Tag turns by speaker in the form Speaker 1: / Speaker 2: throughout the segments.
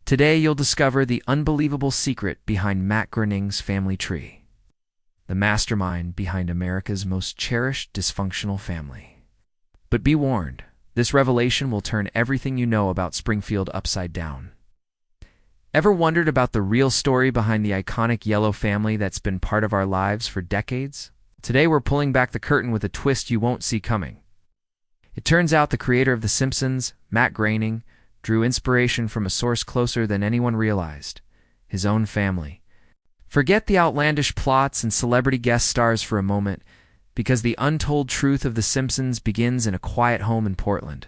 Speaker 1: Today you'll discover the unbelievable secret behind Matt Groening's family tree, the mastermind behind America's most cherished dysfunctional family. But be warned, this revelation will turn everything you know about Springfield upside down. Ever wondered about the real story behind the iconic yellow family that's been part of our lives for decades? Today we're pulling back the curtain with a twist you won't see coming. It turns out the creator of The Simpsons, Matt Groening, drew inspiration from a source closer than anyone realized: his own family. Forget the outlandish plots and celebrity guest stars for a moment, because the untold truth of The Simpsons begins in a quiet home in Portland,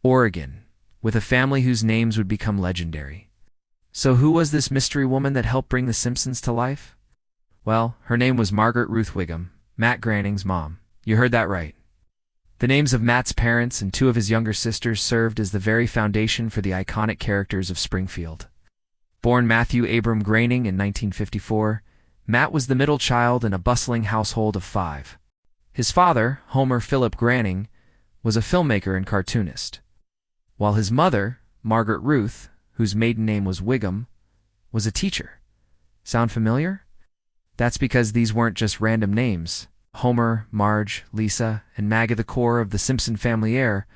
Speaker 1: Oregon, with a family whose names would become legendary. So who was this mystery woman that helped bring The Simpsons to life? Well, her name was Margaret Ruth Wiggum, Matt Groening's mom. You heard that right. The names of Matt's parents and two of his younger sisters served as the very foundation for the iconic characters of Springfield. Born Matthew Abram Groening in 1954, Matt was the middle child in a bustling household of 5. His father, Homer Philip Groening, was a filmmaker and cartoonist, while his mother, Margaret Ruth, whose maiden name was Wiggum, was a teacher. Sound familiar? That's because these weren't just random names. Homer, Marge, Lisa, and Mag are the core of the Simpson family heir,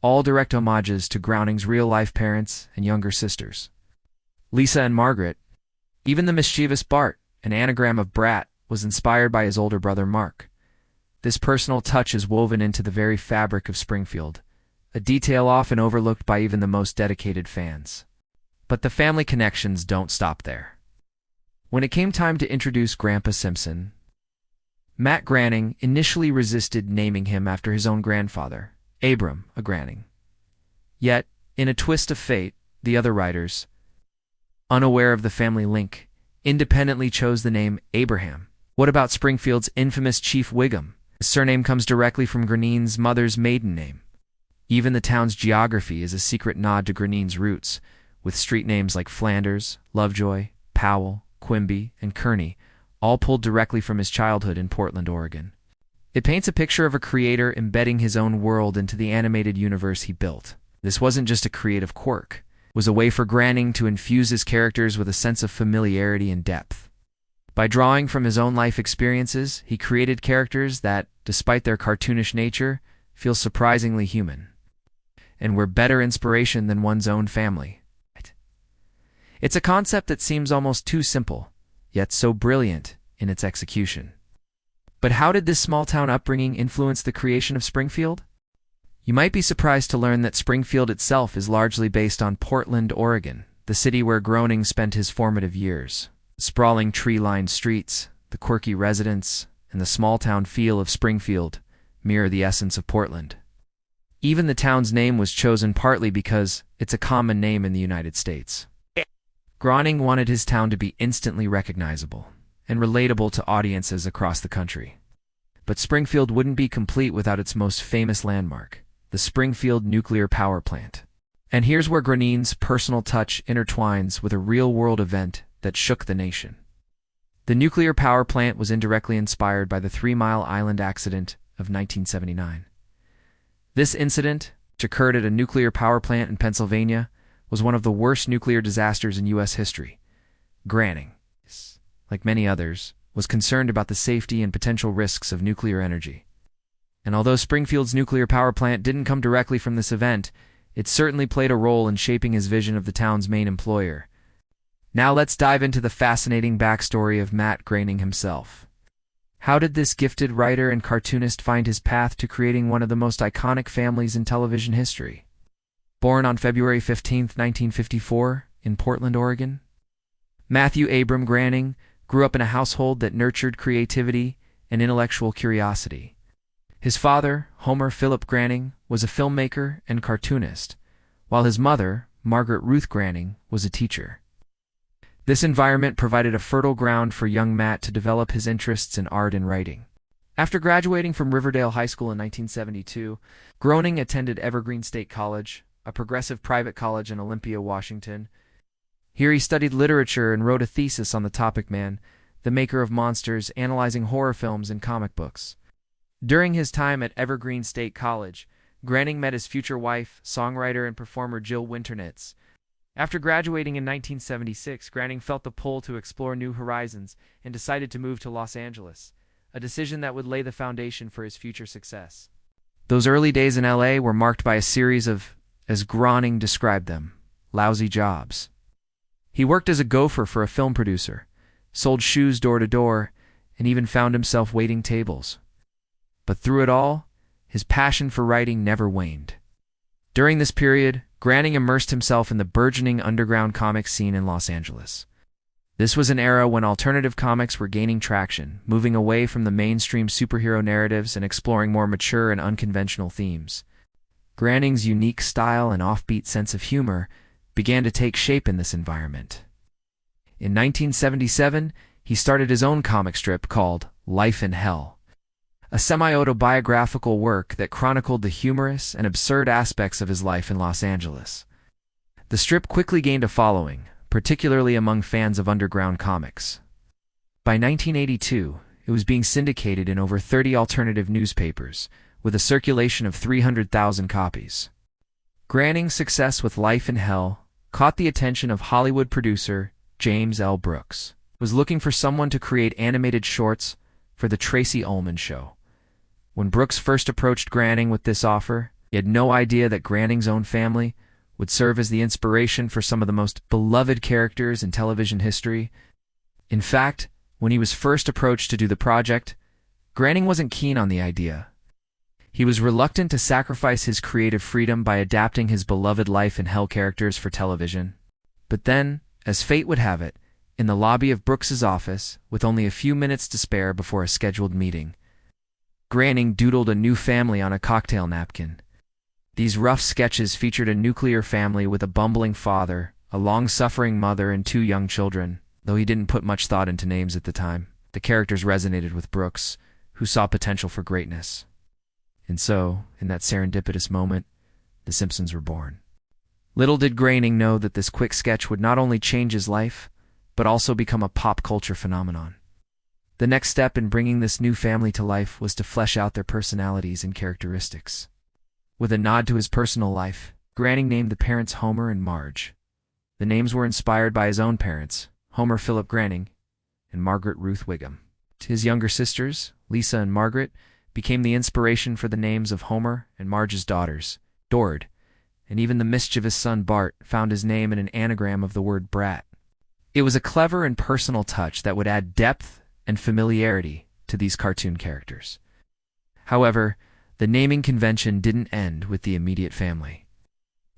Speaker 1: all direct homages to Groening's real-life parents and younger sisters. Lisa and Margaret, even the mischievous Bart, an anagram of brat, was inspired by his older brother Mark. This personal touch is woven into the very fabric of Springfield, a detail often overlooked by even the most dedicated fans. But the family connections don't stop there. When it came time to introduce Grandpa Simpson, Matt Groening initially resisted naming him after his own grandfather, Abram a Groening. Yet, in a twist of fate, the other writers, unaware of the family link, independently chose the name Abraham. What about Springfield's infamous Chief Wiggum? His surname comes directly from Groening's mother's maiden name. Even the town's geography is a secret nod to Groening's roots, with street names like Flanders, Lovejoy, Powell, Quimby, and Kearney, all pulled directly from his childhood in Portland, Oregon. It paints a picture of a creator embedding his own world into the animated universe he built. This wasn't just a creative quirk. It was a way for Groening to infuse his characters with a sense of familiarity and depth. By drawing from his own life experiences, he created characters that, despite their cartoonish nature, feel surprisingly human, and were better inspiration than one's own family. It's a concept that seems almost too simple, yet so brilliant in its execution. But how did this small-town upbringing influence the creation of Springfield? You might be surprised to learn that Springfield itself is largely based on Portland, Oregon, the city where Groening spent his formative years. Sprawling tree-lined streets, the quirky residents, and the small-town feel of Springfield mirror the essence of Portland. Even the town's name was chosen partly because it's a common name in the United States. Groening wanted his town to be instantly recognizable and relatable to audiences across the country. But Springfield wouldn't be complete without its most famous landmark, the Springfield nuclear power plant. And here's where Groening's personal touch intertwines with a real-world event that shook the nation. The nuclear power plant was indirectly inspired by the 3 Mile Island accident of 1979. This incident, which occurred at a nuclear power plant in Pennsylvania, was one of the worst nuclear disasters in U.S. history. Groening, like many others, was concerned about the safety and potential risks of nuclear energy. And although Springfield's nuclear power plant didn't come directly from this event, it certainly played a role in shaping his vision of the town's main employer. Now let's dive into the fascinating backstory of Matt Groening himself. How did this gifted writer and cartoonist find his path to creating one of the most iconic families in television history? Born on February 15, 1954, in Portland, Oregon, Matthew Abram Groening grew up in a household that nurtured creativity and intellectual curiosity. His father, Homer Philip Groening, was a filmmaker and cartoonist, while his mother, Margaret Ruth Groening, was a teacher. This environment provided a fertile ground for young Matt to develop his interests in art and writing. After graduating from Riverdale High School in 1972, Groening attended Evergreen State College, a progressive private college in Olympia, Washington. Here he studied literature and wrote a thesis on the topic Man, the maker of monsters, analyzing horror films and comic books. During his time at Evergreen State College, Groening met his future wife, songwriter and performer Jill Winternitz. After graduating in 1976, Groening felt the pull to explore new horizons and decided to move to Los Angeles, a decision that would lay the foundation for his future success. Those early days in LA were marked by a series of, as Groening described them, lousy jobs. He worked as a gopher for a film producer, sold shoes door to door, and even found himself waiting tables. But through it all, his passion for writing never waned. During this period, Groening immersed himself in the burgeoning underground comic scene in Los Angeles. This was an era when alternative comics were gaining traction, moving away from the mainstream superhero narratives and exploring more mature and unconventional themes. Groening's unique style and offbeat sense of humor began to take shape in this environment. In 1977, he started his own comic strip called Life in Hell, a semi-autobiographical work that chronicled the humorous and absurd aspects of his life in Los Angeles. The strip quickly gained a following, particularly among fans of underground comics. By 1982, it was being syndicated in over 30 alternative newspapers, with a circulation of 300,000 copies. Groening's success with Life in Hell caught the attention of Hollywood producer James L. Brooks, who was looking for someone to create animated shorts for The Tracy Ullman Show. When Brooks first approached Groening with this offer, he had no idea that Groening's own family would serve as the inspiration for some of the most beloved characters in television history. In fact, when he was first approached to do the project, Groening wasn't keen on the idea. He was reluctant to sacrifice his creative freedom by adapting his beloved Life in Hell characters for television. But then, as fate would have it, in the lobby of Brooks's office, with only a few minutes to spare before a scheduled meeting, Groening doodled a new family on a cocktail napkin. These rough sketches featured a nuclear family with a bumbling father, a long-suffering mother, and 2 young children. Though he didn't put much thought into names at the time, the characters resonated with Brooks, who saw potential for greatness. And so, in that serendipitous moment, the Simpsons were born. Little did Groening know that this quick sketch would not only change his life, but also become a pop culture phenomenon. The next step in bringing this new family to life was to flesh out their personalities and characteristics. With a nod to his personal life, Groening named the parents Homer and Marge. The names were inspired by his own parents, Homer Philip Groening and Margaret Ruth Wiggum. His younger sisters, Lisa and Margaret, became the inspiration for the names of Homer and Marge's daughters, Dord, and even the mischievous son Bart found his name in an anagram of the word brat. It was a clever and personal touch that would add depth and familiarity to these cartoon characters. However, the naming convention didn't end with the immediate family.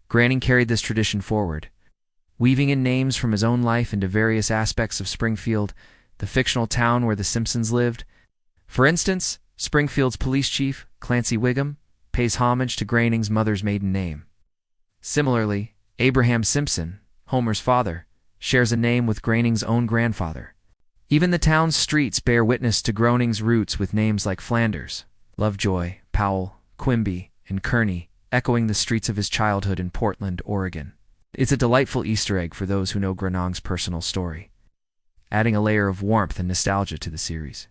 Speaker 1: Groening carried this tradition forward, weaving in names from his own life into various aspects of Springfield, the fictional town where the Simpsons lived. For instance, Springfield's police chief, Clancy Wiggum, pays homage to Groening's mother's maiden name. Similarly, Abraham Simpson, Homer's father, shares a name with Groening's own grandfather. Even the town's streets bear witness to Groening's roots, with names like Flanders, Lovejoy, Powell, Quimby, and Kearney echoing the streets of his childhood in Portland, Oregon. It's a delightful Easter egg for those who know Groening's personal story, adding a layer of warmth and nostalgia to the series.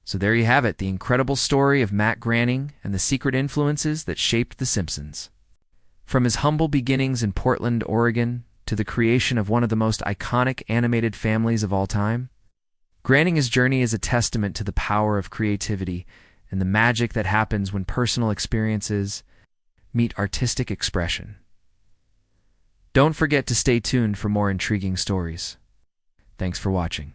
Speaker 1: So there you have it, the incredible story of Matt Groening and the secret influences that shaped The Simpsons. From his humble beginnings in Portland, Oregon, to the creation of one of the most iconic animated families of all time, Groening's journey is a testament to the power of creativity and the magic that happens when personal experiences meet artistic expression. Don't forget to stay tuned for more intriguing stories. Thanks for watching.